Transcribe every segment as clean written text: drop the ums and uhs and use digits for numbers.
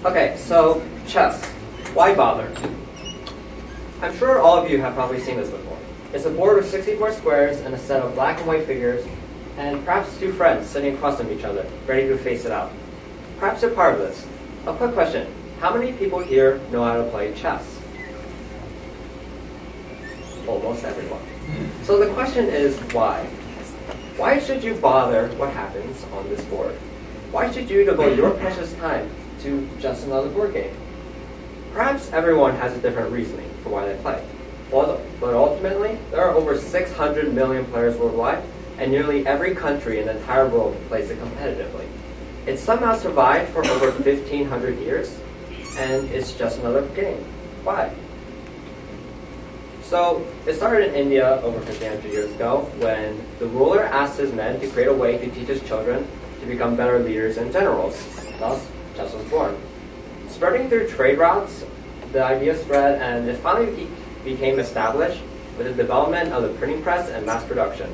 Okay, so chess. Why bother? I'm sure all of you have probably seen this before. It's a board with 64 squares and a set of black and white figures, and perhaps two friends sitting across from each other, ready to face it out. Perhaps you're part of this. A quick question. How many people here know how to play chess? Almost everyone. So the question is, why? Why should you bother what happens on this board? Why should you devote your precious time to just another board game? Perhaps everyone has a different reasoning for why they play. But ultimately, there are over 600 million players worldwide, and nearly every country in the entire world plays it competitively. It's somehow survived for over 1,500 years, and it's just another game. Why? So, it started in India over 1,500 years ago when the ruler asked his men to create a way to teach his children to become better leaders and generals. Thus, chess was born. Spreading through trade routes, the idea spread and it finally became established with the development of the printing press and mass production.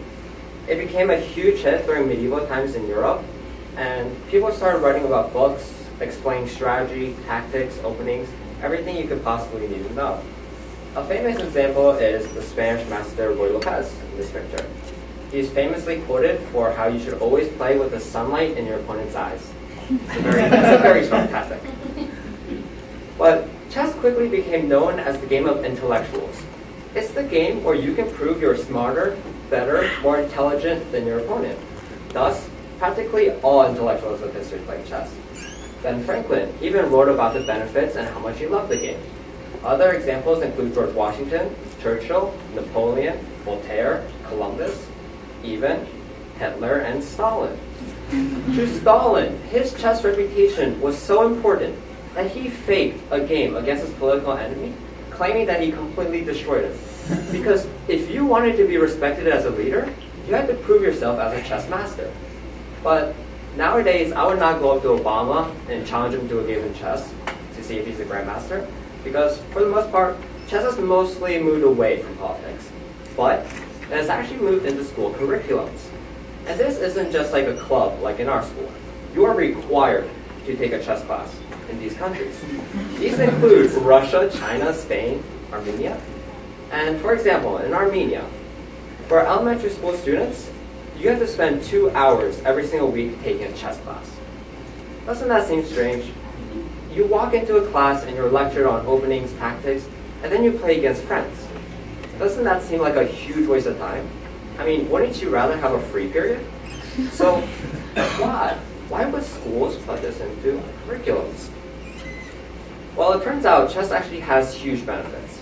It became a huge hit during medieval times in Europe, and people started writing about books, explaining strategy, tactics, openings, everything you could possibly need to know. A famous example is the Spanish master Ruy Lopez in this picture. He is famously quoted for how you should always play with the sunlight in your opponent's eyes. It's a very strong tactic. But chess quickly became known as the game of intellectuals. It's the game where you can prove you're smarter, better, more intelligent than your opponent. Thus, practically all intellectuals of history played chess. Ben Franklin even wrote about the benefits and how much he loved the game. Other examples include George Washington, Churchill, Napoleon, Voltaire, Columbus, even Hitler and Stalin. To Stalin, his chess reputation was so important that he faked a game against his political enemy, claiming that he completely destroyed him. Because if you wanted to be respected as a leader, you had to prove yourself as a chess master. But nowadays, I would not go up to Obama and challenge him to a game of chess to see if he's a grandmaster, because for the most part, chess has mostly moved away from politics. But it has actually moved into school curriculums. And this isn't just like a club like in our school. You are required to take a chess class in these countries. These include Russia, China, Spain, Armenia. And for example, in Armenia, for elementary school students, you have to spend 2 hours every single week taking a chess class. Doesn't that seem strange? You walk into a class and you're lectured on openings, tactics, and then you play against friends. Doesn't that seem like a huge waste of time? I mean, wouldn't you rather have a free period? So, why? Why would schools put this into curriculums? Well, it turns out chess actually has huge benefits.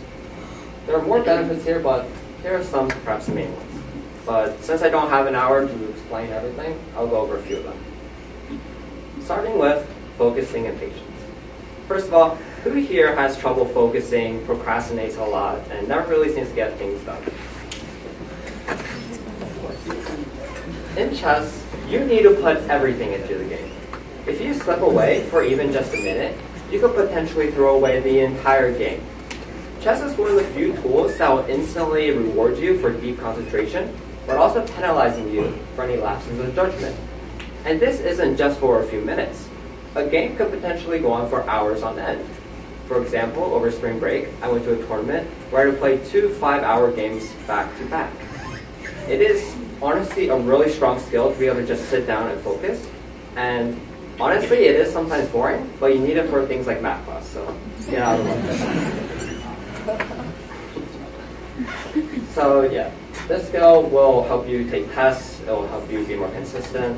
There are more benefits here, but here are some perhaps main ones. But since I don't have an hour to explain everything, I'll go over a few of them. Starting with focusing and patience. First of all, who here has trouble focusing, procrastinates a lot, and never really seems to get things done? In chess, you need to put everything into the game. If you slip away for even just a minute, you could potentially throw away the entire game. Chess is one of the few tools that will instantly reward you for deep concentration, but also penalizing you for any lapses of judgment. And this isn't just for a few minutes. A game could potentially go on for hours on end. For example, over spring break, I went to a tournament where I had to play 2 5-hour games back to back. It is honestly a really strong skill to be able to just sit down and focus. And honestly, it is sometimes boring, but you need it for things like math class, so get out of it. So yeah, this skill will help you take tests, it will help you be more consistent.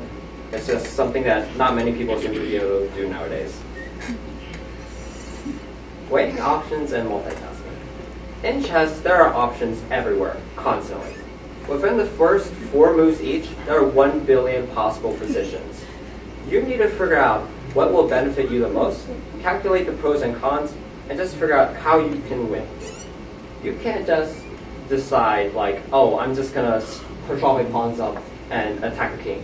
It's just something that not many people seem to be able to do nowadays. Weighing options and multitasking. In chess, there are options everywhere, constantly. Within the first 4 moves each, there are 1 billion possible positions. You need to figure out what will benefit you the most, calculate the pros and cons, and just figure out how you can win. You can't just decide like, oh, I'm just going to push all my pawns up and attack a king.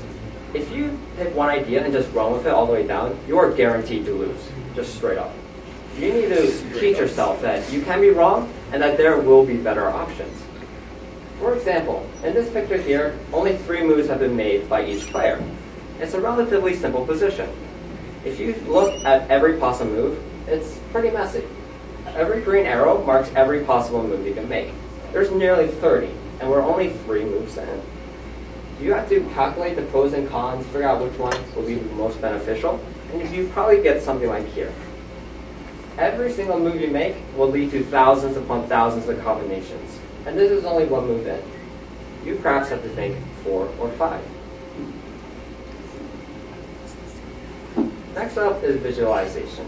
If you pick one idea and just run with it all the way down, you are guaranteed to lose, just straight up. You need to teach yourself that you can be wrong and that there will be better options. For example, in this picture here, only 3 moves have been made by each player. It's a relatively simple position. If you look at every possible move, it's pretty messy. Every green arrow marks every possible move you can make. There's nearly 30, and we're only 3 moves in. You have to calculate the pros and cons, figure out which ones will be most beneficial, and you probably get something like here. Every single move you make will lead to thousands upon thousands of combinations, and this is only 1 move in. You perhaps have to think 4 or 5. Next up is visualization.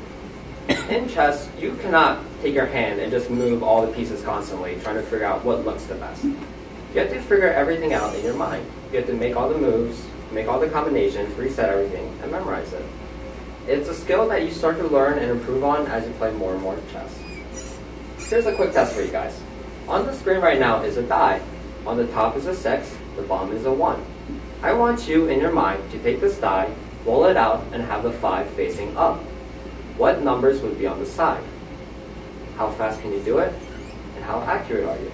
In chess, you cannot take your hand and just move all the pieces constantly, trying to figure out what looks the best. You have to figure everything out in your mind. You have to make all the moves, make all the combinations, reset everything, and memorize it. It's a skill that you start to learn and improve on as you play more and more chess. Here's a quick test for you guys. On the screen right now is a die. On the top is a 6, the bottom is a 1. I want you, in your mind, to take this die, roll it out, and have the 5 facing up. What numbers would be on the side? How fast can you do it? And how accurate are you?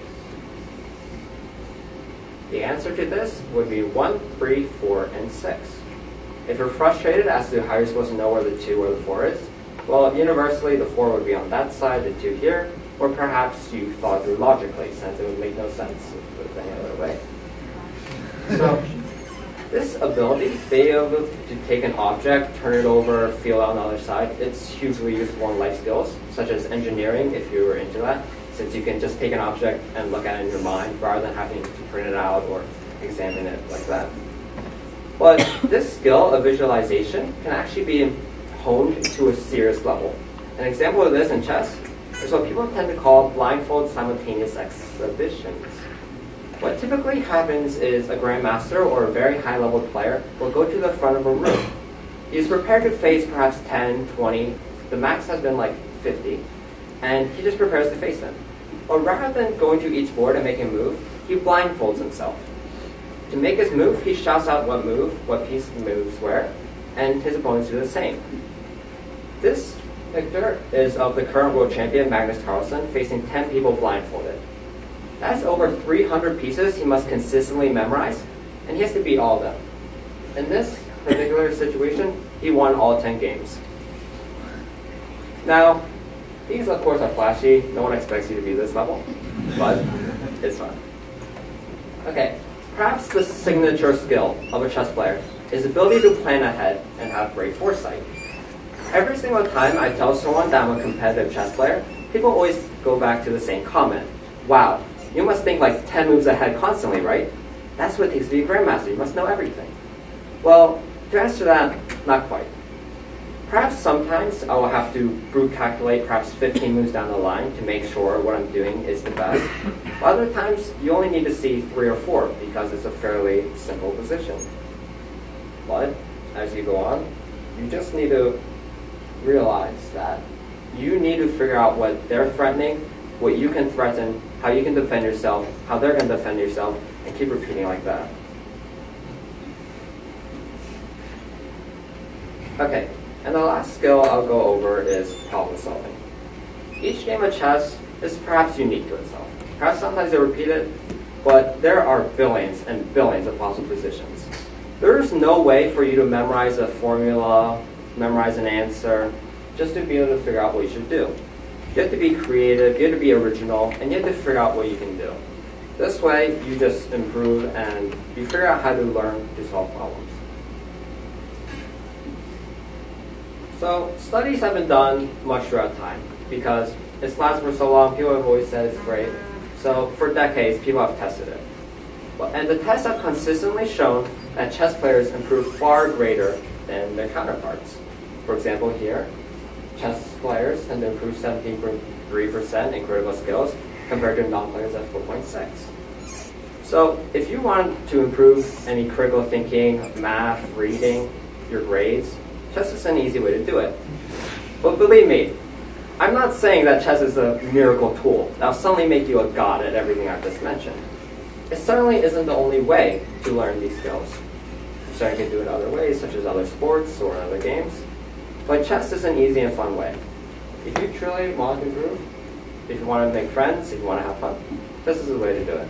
The answer to this would be 1, 3, 4, and 6. If you're frustrated as to how you're supposed to know where the 2 or the 4 is, well, universally the 4 would be on that side, the 2 here, or perhaps you thought through logically, since it would make no sense if it was any other way. So, this ability, being able to take an object, turn it over, feel it on the other side, it's hugely useful in life skills, such as engineering, if you were into that, since you can just take an object and look at it in your mind, rather than having to print it out or examine it like that. But this skill of visualization can actually be honed to a serious level. An example of this in chess is what people tend to call blindfold simultaneous exhibitions. What typically happens is a grandmaster or a very high-level player will go to the front of a room. He's prepared to face perhaps 10, 20, the max has been like 50, and he just prepares to face them. But rather than going to each board and making a move, he blindfolds himself. To make his move, he shouts out what move, what piece moves where, and his opponents do the same. This picture is of the current world champion, Magnus Carlsen, facing 10 people blindfolded. That's over 300 pieces he must consistently memorize, and he has to beat all of them. In this particular situation, he won all 10 games. Now, these of course are flashy, no one expects you to be this level, but it's fun. Okay, perhaps the signature skill of a chess player is the ability to plan ahead and have great foresight. Every single time I tell someone that I'm a competitive chess player, people always go back to the same comment. Wow, you must think like 10 moves ahead constantly, right? That's what it takes to be a grandmaster. You must know everything. Well, to answer that, not quite. Perhaps sometimes I will have to brute calculate perhaps 15 moves down the line to make sure what I'm doing is the best. Other times, you only need to see 3 or 4 because it's a fairly simple position. But as you go on, you just need to realize that you need to figure out what they're threatening, what you can threaten, how you can defend yourself, how they're going to defend yourself, and keep repeating like that. Okay, and the last skill I'll go over is problem solving. Each game of chess is perhaps unique to itself. Perhaps sometimes they're repeated, but there are billions and billions of possible positions. There is no way for you to memorize a formula, memorize an answer, just to be able to figure out what you should do. You have to be creative, you have to be original, and you have to figure out what you can do. This way, you just improve and you figure out how to learn to solve problems. So, studies have been done much throughout time because it's lasted for so long, people have always said it's great. So, for decades, people have tested it. And the tests have consistently shown that chess players improve far greater than their counterparts. For example, here, chess players tend to improve 17.3% in critical skills compared to non-players at 4.6%. So if you want to improve any critical thinking, math, reading, your grades, chess is an easy way to do it. But believe me, I'm not saying that chess is a miracle tool that will suddenly make you a god at everything I've just mentioned. It certainly isn't the only way to learn these skills. You certainly can do it other ways, such as other sports or other games. But chess is an easy and fun way. If you truly want to improve, if you want to make friends, if you want to have fun, this is the way to do it.